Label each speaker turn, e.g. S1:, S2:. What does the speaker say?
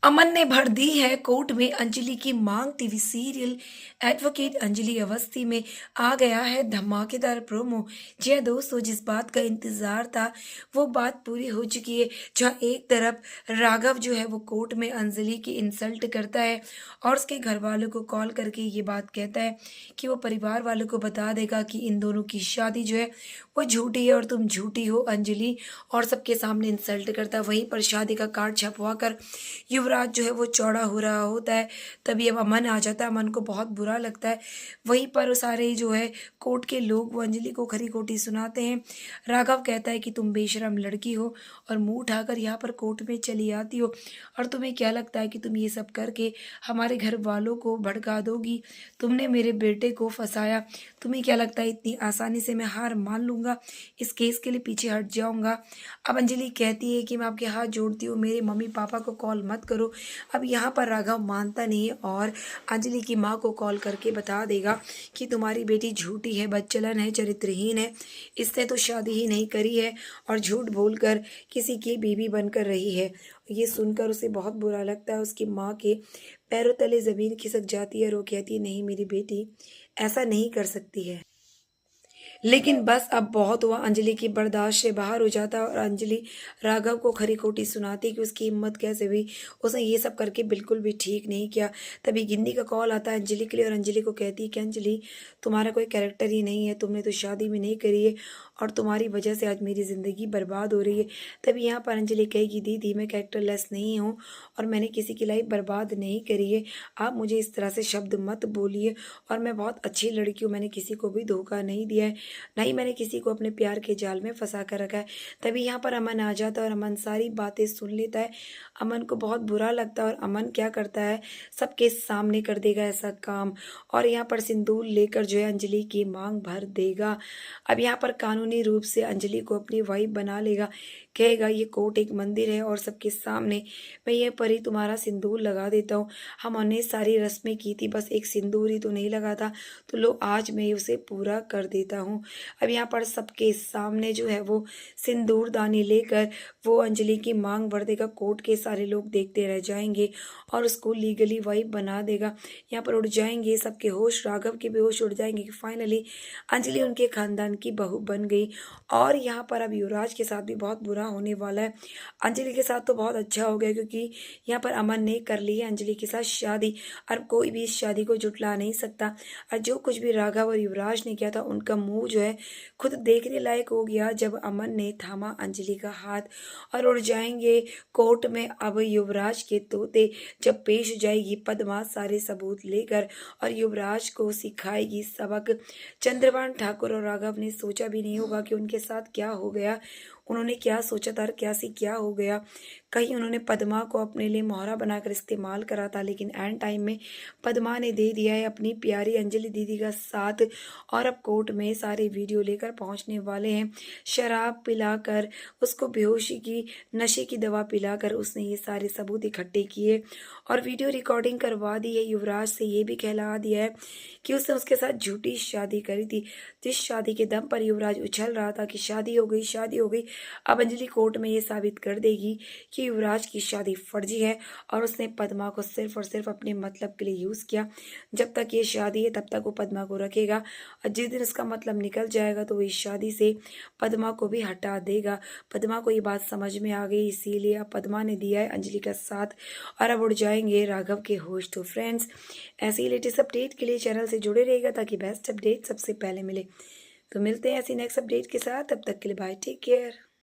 S1: अमन ने भर दी है कोर्ट में अंजलि की मांग। TV serial advocate Anjali Awasthi में आ गया है धमाकेदार प्रोमो। जी हाँ दोस्तों, जिस बात का इंतजार था वो बात पूरी हो चुकी है। जहाँ एक तरफ राघव जो है वो कोर्ट में अंजलि की इंसल्ट करता है और उसके घर वालों को कॉल करके ये बात कहता है कि वो परिवार वालों को बता देगा कि इन दोनों की शादी जो है वो झूठी है और तुम झूठी हो अंजलि, और सबके सामने इंसल्ट करता है। वहीं पर शादी का कार्ड छपवा कर युवराज जो है वो चौड़ा हो रहा होता है। तभी अब अमन आ जाता है। अमन को बहुत बुरा लगता है। वहीं पर वो सारे जो है कोर्ट के लोग वो अंजलि को खरी खोटी सुनाते हैं। राघव कहता है कि तुम बेशरम लड़की हो और मुंह उठाकर यहाँ पर कोर्ट में चली आती हो, और तुम्हें क्या लगता है कि तुम ये सब करके हमारे घर वालों को भड़का दोगी? तुमने मेरे बेटे को फंसाया। तुम्हें क्या लगता है इतनी आसानी से मैं हार मान लूंगा? इस केस के लिए पीछे हट जाऊंगा? अब अंजलि कहती है कि मैं आपके हाथ जोड़ती हूँ, मेरे मम्मी पापा को कॉल मत करो। अब यहाँ पर राघव मानता नहीं है और अंजलि की माँ को कॉल करके बता देगा कि तुम्हारी बेटी झूठी है, बदचलन है, चरित्रहीन है, इसने तो शादी ही नहीं करी है और झूठ बोलकर किसी की बीवी बनकर रही है। ये सुनकर उसे बहुत बुरा लगता है। उसकी माँ के पैरों तले ज़मीन खिसक जाती है और वो कहती है, नहीं मेरी बेटी ऐसा नहीं कर सकती है। लेकिन बस अब बहुत हुआ। अंजलि की बर्दाश्त से बाहर हो जाता है और अंजलि राघव को खरी खोटी सुनाती है कि उसकी हिम्मत कैसे हुई, उसने ये सब करके बिल्कुल भी ठीक नहीं किया। तभी गिन्नी का कॉल आता है अंजलि के लिए और अंजलि को कहती है कि अंजलि तुम्हारा कोई कैरेक्टर ही नहीं है, तुमने तो शादी भी नहीं करी है और तुम्हारी वजह से आज मेरी ज़िंदगी बर्बाद हो रही है। तभी यहाँ पर अंजलि कहेगी, दीदी मैं कैरेक्टरलेस नहीं हूँ और मैंने किसी की लाइफ बर्बाद नहीं करी है। आप मुझे इस तरह से शब्द मत बोलिए, और मैं बहुत अच्छी लड़की हूँ, मैंने किसी को भी धोखा नहीं दिया है, नहीं मैंने किसी को अपने प्यार के जाल में फंसा कर रखा है। तभी यहाँ पर अमन आ जाता है और अमन सारी बातें सुन लेता है। अमन को बहुत बुरा लगता है और अमन क्या करता है, सबके सामने कर देगा ऐसा काम और यहाँ पर सिंदूर लेकर जो है अंजलि की मांग भर देगा। अब यहाँ पर कानूनी रूप से अंजलि को अपनी वाइफ बना लेगा। कहेगा ये कोर्ट एक मंदिर है और सबके सामने मैं ये परी तुम्हारा सिंदूर लगा देता हूँ। हमने सारी रस्में की थी, बस एक सिंदूर ही तो नहीं लगा था, तो लो आज मैं उसे पूरा कर देता हूँ। अब यहाँ पर सबके सामने जो है वो सिंदूरदानी लेकर वो अंजलि की मांग भर देगा। कोर्ट के सारे लोग देखते रह जाएंगे और उसको लीगली वाइफ बना देगा। यहाँ पर उड़ जाएंगे सबके होश, राघव के भी होश उड़ जाएंगे कि फाइनली अंजलि उनके खानदान की बहू बन गई। और यहाँ पर अब युवराज के साथ भी बहुत बुरा होने वाला है। अंजलि के साथ तो बहुत अच्छा हो गया क्योंकि यहाँ पर अमन ने कर ली है अंजलि के साथ शादी, और कोई भी इस शादी को जुटला नहीं सकता। और जो कुछ भी राघव और युवराज ने किया था उनका मुंह जो है खुद देखने लायक हो गया जब अमन ने थामा अंजलि का हाथ। और उड़ जाएंगे कोर्ट में अब युवराज के तोते। जब पेश जाएगी पद्मा सारे सबूत लेकर और युवराज को सिखाएगी सबक। चंद्रभान ठाकुर और राघव ने सोचा भी नहीं होगा कि उनके साथ क्या हो गया। उन्होंने क्या सोचा था और क्या सी क्या हो गया। कहीं उन्होंने पद्मा को अपने लिए मोहरा बनाकर इस्तेमाल करा था, लेकिन एंड टाइम में पद्मा ने दे दिया है अपनी प्यारी अंजलि दीदी का साथ। और अब कोर्ट में सारे वीडियो लेकर पहुंचने वाले हैं। शराब पिलाकर उसको बेहोशी की, नशे की दवा पिलाकर उसने ये सारे सबूत इकट्ठे किए और वीडियो रिकॉर्डिंग करवा दी है। युवराज से ये भी कहला दिया है कि उसने उसके साथ झूठी शादी करी थी, जिस शादी के दम पर युवराज उछल रहा था कि शादी हो गई, शादी हो गई। अब अंजलि कोर्ट में ये साबित कर देगी कि युवराज की शादी फर्जी है और उसने पद्मा को सिर्फ और सिर्फ अपने मतलब के लिए यूज़ किया। जब तक ये शादी है तब तक वो पद्मा को रखेगा, और जिस दिन उसका मतलब निकल जाएगा तो वो इस शादी से पद्मा को भी हटा देगा। पद्मा को ये बात समझ में आ गई, इसीलिए अब पद्मा ने दिया है अंजलि का साथ और अब उड़ जाएंगे राघव के होश। तो फ्रेंड्स, ऐसे ही लेटेस्ट अपडेट के लिए चैनल से जुड़े रहेगा ताकि बेस्ट अपडेट सबसे पहले मिले। तो मिलते हैं ऐसी नेक्स्ट अपडेट के साथ, तब तक के लिए बाय, टेक केयर।